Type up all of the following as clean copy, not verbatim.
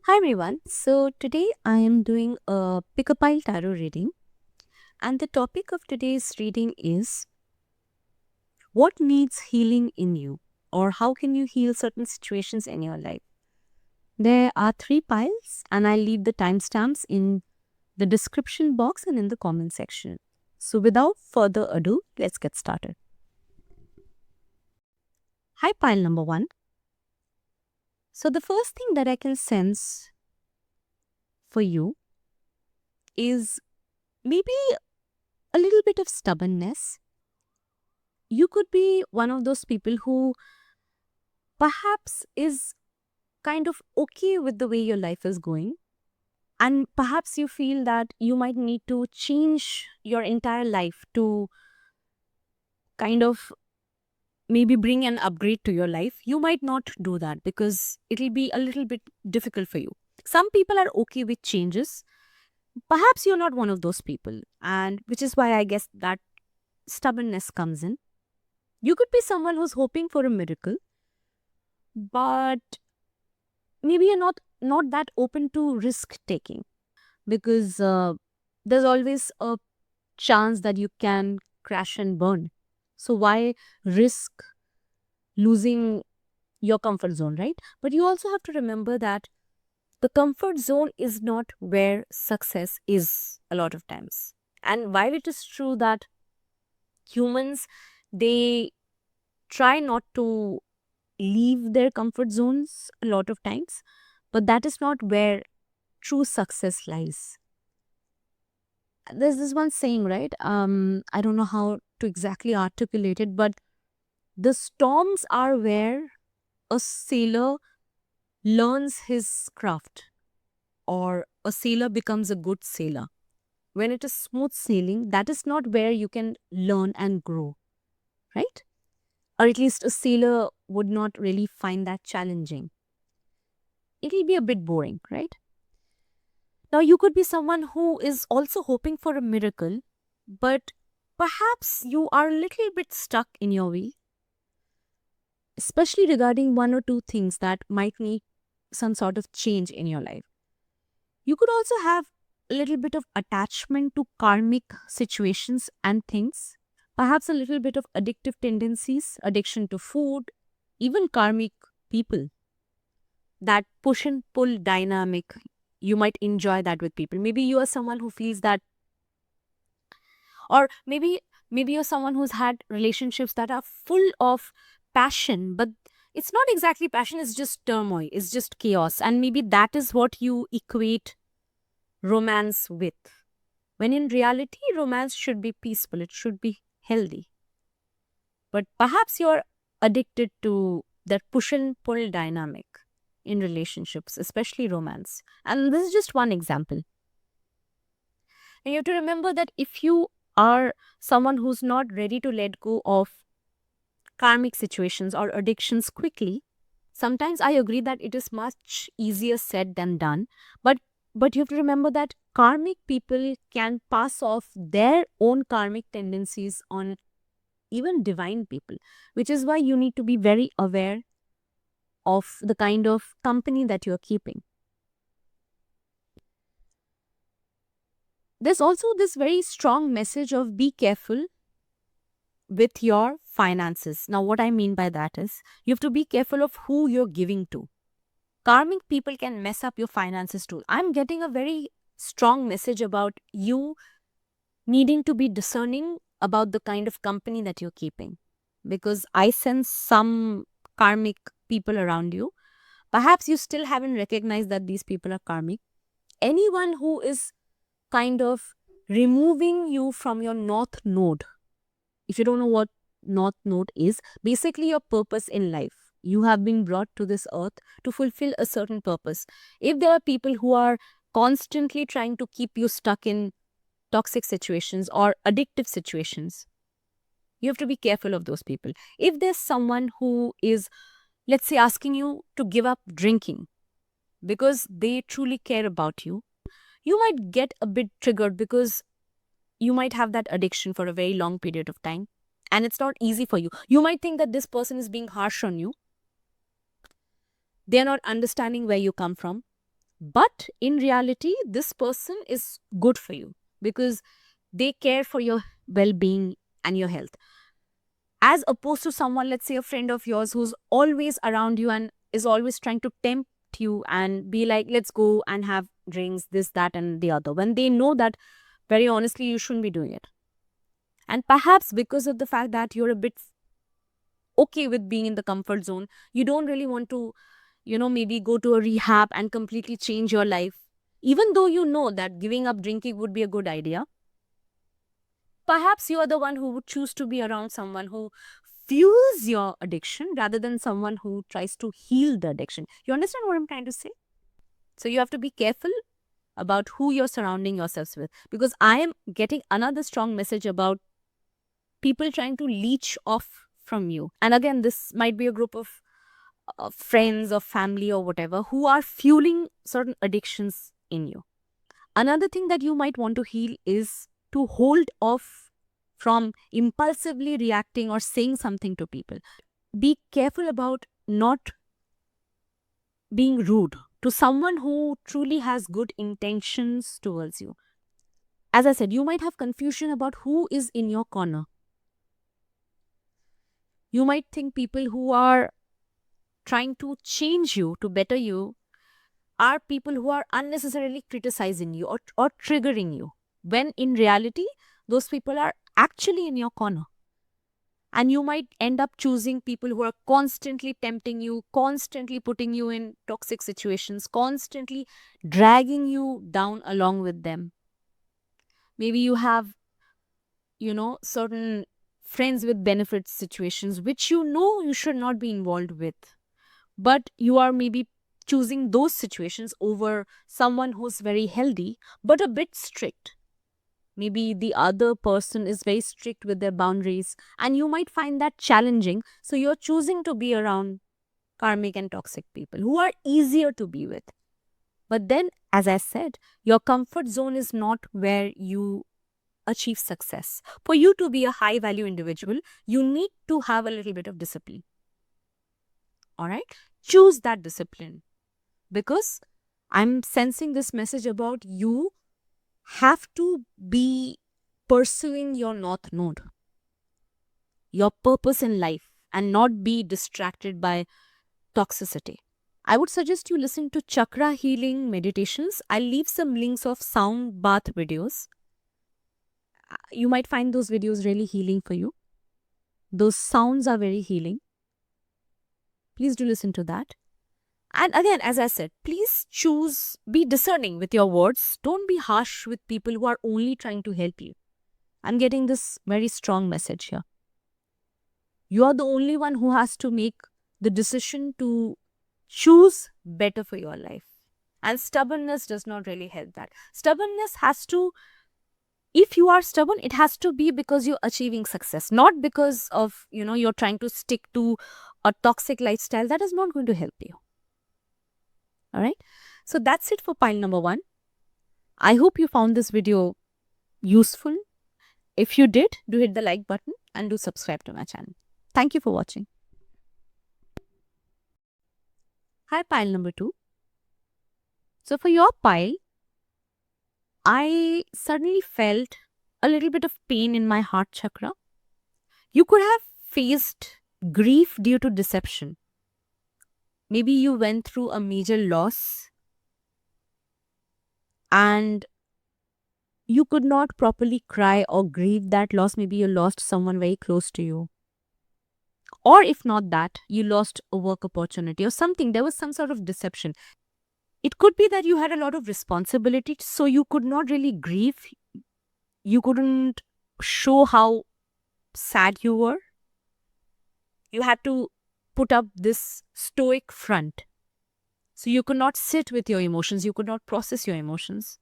Hi everyone. So today I am doing a pick a pile tarot reading, and the topic of today's reading is what needs healing in you, or how can you heal certain situations in your life. There are three piles, and I'll leave the timestamps in the description box and in the comment section. So without further ado, let's get started. Hi, pile number one. So the first thing that I can sense for you is maybe a little bit of stubbornness. You could be one of those people who perhaps is kind of okay with the way your life is going. And perhaps you feel that you might need to change your entire life to kind of maybe bring an upgrade to your life. You might not do that because it'll be a little bit difficult for you. Some people are okay with changes. Perhaps you're not one of those people. And which is why I guess that stubbornness comes in. You could be someone who's hoping for a miracle, but maybe you're not that open to risk taking because there's always a chance that you can crash and burn. So why risk losing your comfort zone, right? But you also have to remember that the comfort zone is not where success is a lot of times. And while it is true that humans, they try not to leave their comfort zones a lot of times, but that is not where true success lies. There's this one saying, right? I don't know how to exactly articulate it, but the storms are where a sailor learns his craft, or a sailor becomes a good sailor. When it is smooth sailing, that is not where you can learn and grow, right? Or at least a sailor would not really find that challenging. It'll be a bit boring, right? Now, you could be someone who is also hoping for a miracle, but perhaps you are a little bit stuck in your way, especially regarding one or two things that might need some sort of change in your life. You could also have a little bit of attachment to karmic situations and things, perhaps a little bit of addictive tendencies, addiction to food, even karmic people. That push and pull dynamic, you might enjoy that with people. Maybe you are someone who feels that, or maybe you're someone who's had relationships that are full of passion, but it's not exactly passion, it's just turmoil, it's just chaos, and maybe that is what you equate romance with, when in reality romance should be peaceful, it should be healthy. But perhaps you're addicted to that push and pull dynamic in relationships, especially romance. And this is just one example. And you have to remember that if you are someone who's not ready to let go of karmic situations or addictions quickly, sometimes I agree that it is much easier said than done. But you have to remember that karmic people can pass off their own karmic tendencies on even divine people, which is why you need to be very aware of the kind of company that you're keeping. There's also this very strong message of be careful with your finances. Now, what I mean by that is you have to be careful of who you're giving to. Karmic people can mess up your finances too. I'm getting a very strong message about you needing to be discerning about the kind of company that you're keeping, because I sense some karmic people around you. Perhaps you still haven't recognized that these people are karmic. Anyone who is kind of removing you from your north node. If you don't know what north node is, basically your purpose in life. You have been brought to this earth to fulfill a certain purpose. If there are people who are constantly trying to keep you stuck in toxic situations or addictive situations, you have to be careful of those people. If there's someone who is, let's say, asking you to give up drinking because they truly care about you might get a bit triggered because you might have that addiction for a very long period of time and it's not easy for you. You might think that this person is being harsh on you. They're not understanding where you come from. But in reality, this person is good for you because they care for your well being and your health. As opposed to someone, let's say a friend of yours, who's always around you and is always trying to tempt you and be like, let's go and have drinks, this, that, and the other, when they know that very honestly you shouldn't be doing it. And perhaps because of the fact that you're a bit okay with being in the comfort zone, you don't really want to, maybe go to a rehab and completely change your life, even though you know that giving up drinking would be a good idea. Perhaps you are the one who would choose to be around someone who fuels your addiction rather than someone who tries to heal the addiction. You understand what I'm trying to say? So you have to be careful about who you're surrounding yourselves with, because I am getting another strong message about people trying to leech off from you. And again, this might be a group of friends or family or whatever who are fueling certain addictions in you. Another thing that you might want to heal is to hold off from impulsively reacting or saying something to people. Be careful about not being rude to someone who truly has good intentions towards you. As I said, you might have confusion about who is in your corner. You might think people who are trying to change you, to better you, are people who are unnecessarily criticizing you or triggering you, when in reality, those people are actually in your corner. And you might end up choosing people who are constantly tempting you, constantly putting you in toxic situations, constantly dragging you down along with them. Maybe you have, certain friends with benefits situations which you should not be involved with. But you are maybe choosing those situations over someone who's very healthy but a bit strict. Maybe the other person is very strict with their boundaries and you might find that challenging. So you're choosing to be around karmic and toxic people who are easier to be with. But then, as I said, your comfort zone is not where you achieve success. For you to be a high value individual, you need to have a little bit of discipline. All right? Choose that discipline, because I'm sensing this message about you have to be pursuing your north node, your purpose in life, and not be distracted by toxicity. I would suggest you listen to chakra healing meditations. I'll leave some links of sound bath videos. You might find those videos really healing for you. Those sounds are very healing. Please do listen to that. And again, as I said, please be discerning with your words. Don't be harsh with people who are only trying to help you. I'm getting this very strong message here. You are the only one who has to make the decision to choose better for your life. And stubbornness does not really help that. Stubbornness has to, if you are stubborn, it has to be because you're achieving success, not because of, you're trying to stick to a toxic lifestyle. That is not going to help you. All right. So that's it for pile number 1. I hope you found this video useful. If you did, do hit the like button and do subscribe to my channel. Thank you for watching. Hi, pile number 2. So for your pile, I suddenly felt a little bit of pain in my heart chakra. You could have faced grief due to deception. Maybe you went through a major loss and you could not properly cry or grieve that loss. Maybe you lost someone very close to you. Or if not that, you lost a work opportunity or something. There was some sort of deception. It could be that you had a lot of responsibility, so you could not really grieve. You couldn't show how sad you were. You had to put up this stoic front. So you could not sit with your emotions. You could not process your emotions.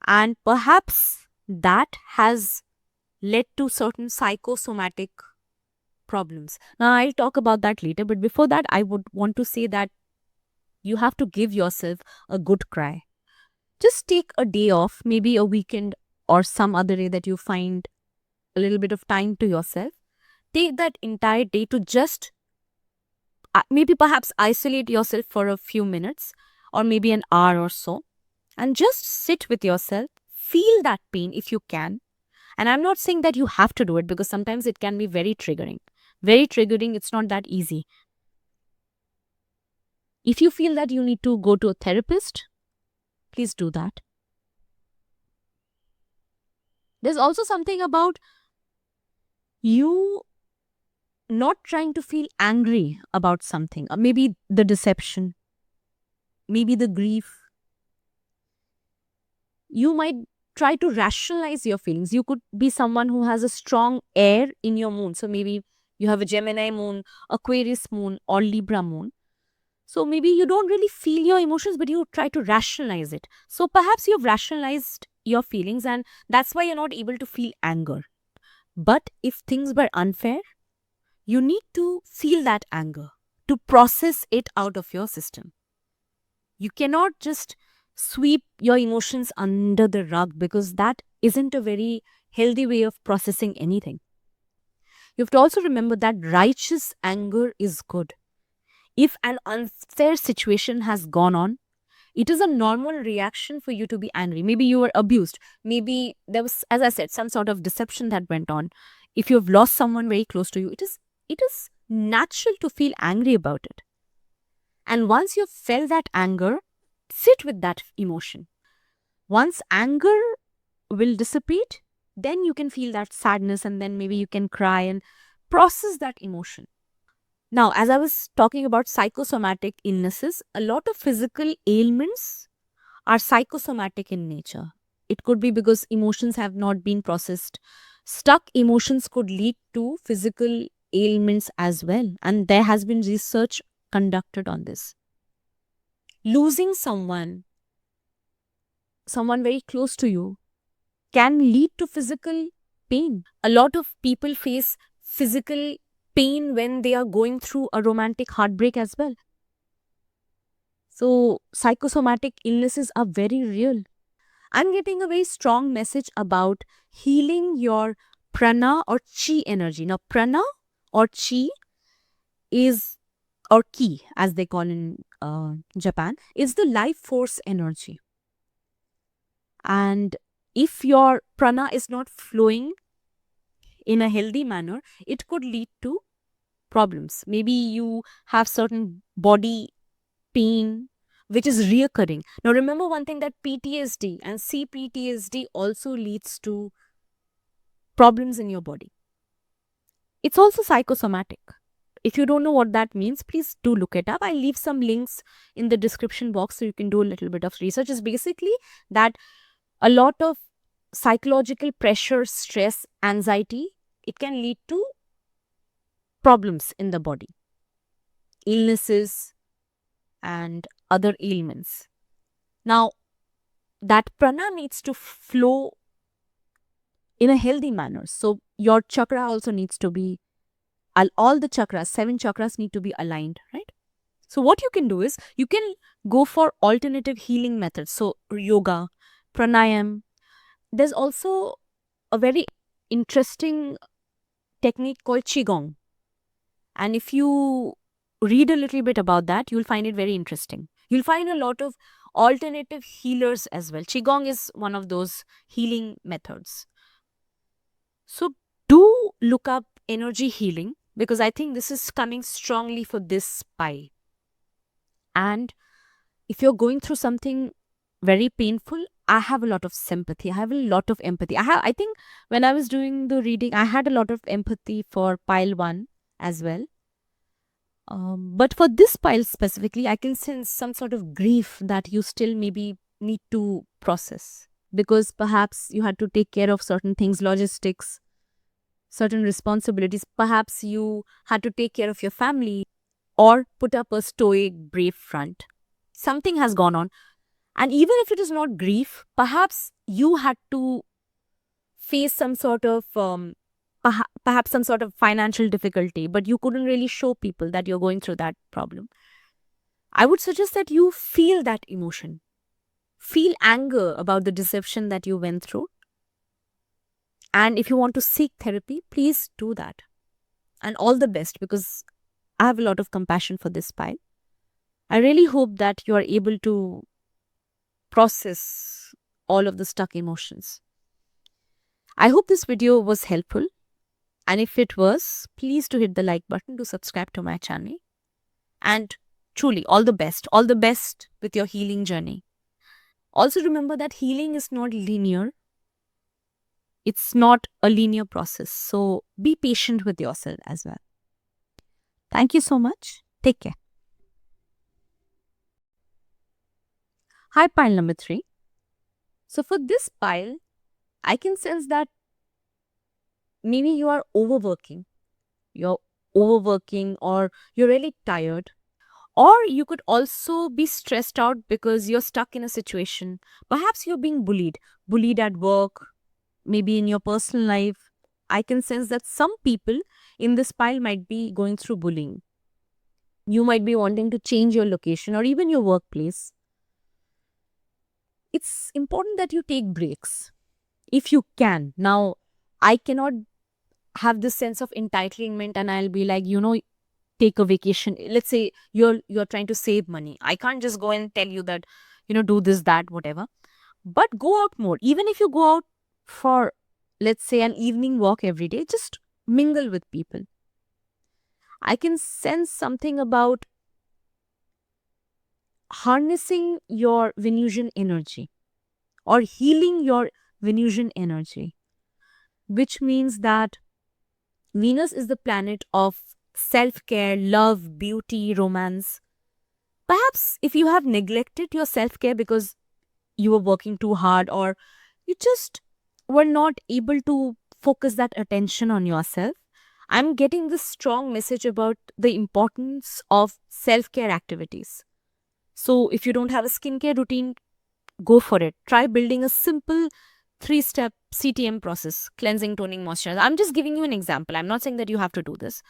And perhaps that has led to certain psychosomatic problems. Now, I'll talk about that later. But before that, I would want to say that you have to give yourself a good cry. Just take a day off, maybe a weekend or some other day that you find a little bit of time to yourself. Take that entire day to just maybe perhaps isolate yourself for a few minutes or maybe an hour or so, and just sit with yourself, feel that pain if you can. And I'm not saying that you have to do it, because sometimes it can be very triggering. Very triggering, it's not that easy. If you feel that you need to go to a therapist, please do that. There's also something about you not trying to feel angry about something, or maybe the deception, maybe the grief. You might try to rationalize your feelings. You could be someone who has a strong air in your moon. So maybe you have a Gemini moon, Aquarius moon, or Libra moon. So maybe you don't really feel your emotions, but you try to rationalize it. So perhaps you've rationalized your feelings, and that's why you're not able to feel anger. But if things were unfair, you need to feel that anger to process it out of your system. You cannot just sweep your emotions under the rug, because that isn't a very healthy way of processing anything. You have to also remember that righteous anger is good. If an unfair situation has gone on, it is a normal reaction for you to be angry. Maybe you were abused. Maybe there was, as I said, some sort of deception that went on. If you have lost someone very close to you, it is natural to feel angry about it. And once you've felt that anger, sit with that emotion. Once anger will dissipate, then you can feel that sadness, and then maybe you can cry and process that emotion. Now, as I was talking about psychosomatic illnesses, a lot of physical ailments are psychosomatic in nature. It could be because emotions have not been processed. Stuck emotions could lead to physical ailments as well, and there has been research conducted on this. Losing someone very close to you, can lead to physical pain. A lot of people face physical pain when they are going through a romantic heartbreak as well. So, psychosomatic illnesses are very real. I'm getting a very strong message about healing your prana or chi energy. Now, prana or chi is, or ki as they call in Japan, is the life force energy. And if your prana is not flowing in a healthy manner, it could lead to problems. Maybe you have certain body pain which is reoccurring. Now remember one thing, that PTSD and CPTSD also leads to problems in your body. It's also psychosomatic. If you don't know what that means, please do look it up. I'll leave some links in the description box so you can do a little bit of research. It's basically that a lot of psychological pressure, stress, anxiety, it can lead to problems in the body, illnesses, and other ailments. Now, that prana needs to flow in a healthy manner. So, your chakra also needs to be, all the chakras, 7 chakras need to be aligned, right? So, what you can do is, you can go for alternative healing methods. So, yoga, pranayam. There's also a very interesting technique called Qigong. And if you read a little bit about that, you'll find it very interesting. You'll find a lot of alternative healers as well. Qigong is one of those healing methods. So do look up energy healing, because I think this is coming strongly for this pile. And if you're going through something very painful, I have a lot of sympathy. I have a lot of empathy. I think when I was doing the reading, I had a lot of empathy for pile 1 as well. But for this pile specifically, I can sense some sort of grief that you still maybe need to process, because perhaps you had to take care of certain things, logistics, certain responsibilities. Perhaps you had to take care of your family or put up a stoic, brave front. Something has gone on. And even if it is not grief, perhaps you had to face some sort of perhaps some sort of financial difficulty, but you couldn't really show people that you're going through that problem. I would suggest that you feel that emotion. Feel anger about the deception that you went through. And if you want to seek therapy, please do that. And all the best, because I have a lot of compassion for this pile. I really hope that you are able to process all of the stuck emotions. I hope this video was helpful. And if it was, please do hit the like button to subscribe to my channel. And truly, all the best with your healing journey. Also remember that healing is not linear. It's not a linear process. So be patient with yourself as well. Thank you so much. Take care. Hi, pile number 3. So for this pile, I can sense that maybe you are overworking. You're overworking or you're really tired. Or you could also be stressed out because you're stuck in a situation. Perhaps you're being bullied at work, maybe in your personal life. I can sense that some people in this pile might be going through bullying. You might be wanting to change your location or even your workplace. It's important that you take breaks if you can. Now, I cannot have this sense of entitlement and I'll be like, take a vacation. Let's say you're trying to save money. I can't just go and tell you that, do this, that, whatever. But go out more. Even if you go out for, let's say, an evening walk every day, just mingle with people. I can sense something about harnessing your Venusian energy or healing your Venusian energy, which means that Venus is the planet of self-care, love, beauty, romance. Perhaps if you have neglected your self-care because you were working too hard or you just were not able to focus that attention on yourself, I'm getting this strong message about the importance of self-care activities. So if you don't have a skincare routine, go for it. Try building a simple 3-step CTM process: cleansing, toning, moisturizer. I'm just giving you an example. I'm not saying that you have to do this.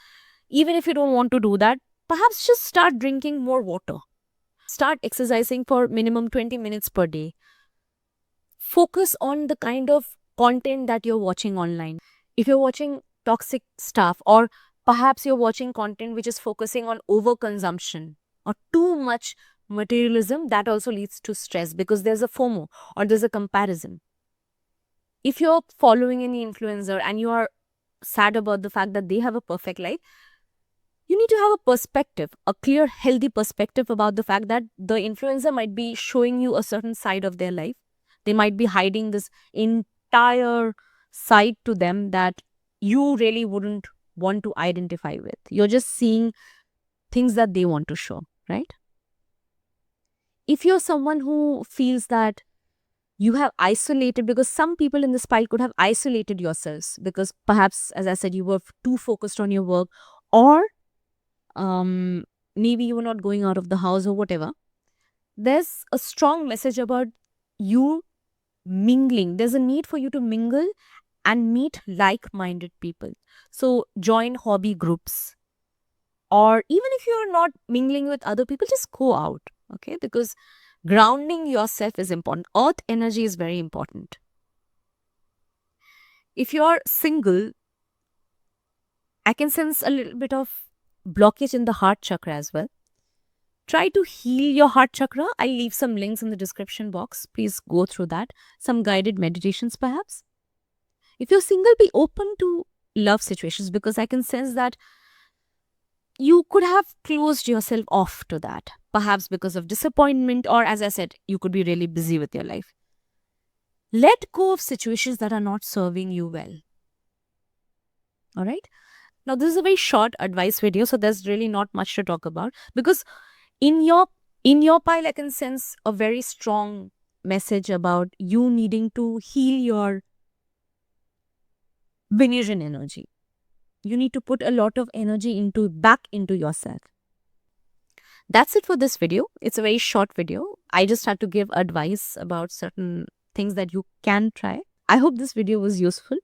Even if you don't want to do that, perhaps just start drinking more water. Start exercising for minimum 20 minutes per day. Focus on the kind of content that you're watching online. If you're watching toxic stuff, or perhaps you're watching content which is focusing on overconsumption or too much materialism, that also leads to stress because there's a FOMO or there's a comparison. If you're following any influencer and you are sad about the fact that they have a perfect life, you need to have a perspective, a clear, healthy perspective about the fact that the influencer might be showing you a certain side of their life. They might be hiding this entire side to them that you really wouldn't want to identify with. You're just seeing things that they want to show, right? If you're someone who feels that you have isolated, because some people in this pile could have isolated yourselves because perhaps, as I said, you were too focused on your work, or maybe you were not going out of the house or whatever. There's a strong message about you mingling. There's a need for you to mingle and meet like-minded people. So join hobby groups, or even if you're not mingling with other people, just go out, okay? Because grounding yourself is important. Earth energy is very important. If you're single, I can sense a little bit of blockage in the heart chakra as well. Try to heal your heart chakra. I'll leave some links in the description box. Please go through that. Some guided meditations perhaps. If you're single, be open to love situations because I can sense that you could have closed yourself off to that. Perhaps because of disappointment, or as I said, you could be really busy with your life. Let go of situations that are not serving you well. All right. Now, this is a very short advice video, so there's really not much to talk about because in your pile, I can sense a very strong message about you needing to heal your Venusian energy. You need to put a lot of energy back into yourself. That's it for this video. It's a very short video. I just had to give advice about certain things that you can try. I hope this video was useful.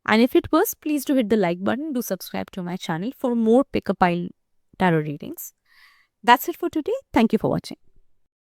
And if it was, please do hit the like button. Do subscribe to my channel for more pick a pile tarot readings. That's it for today. Thank you for watching.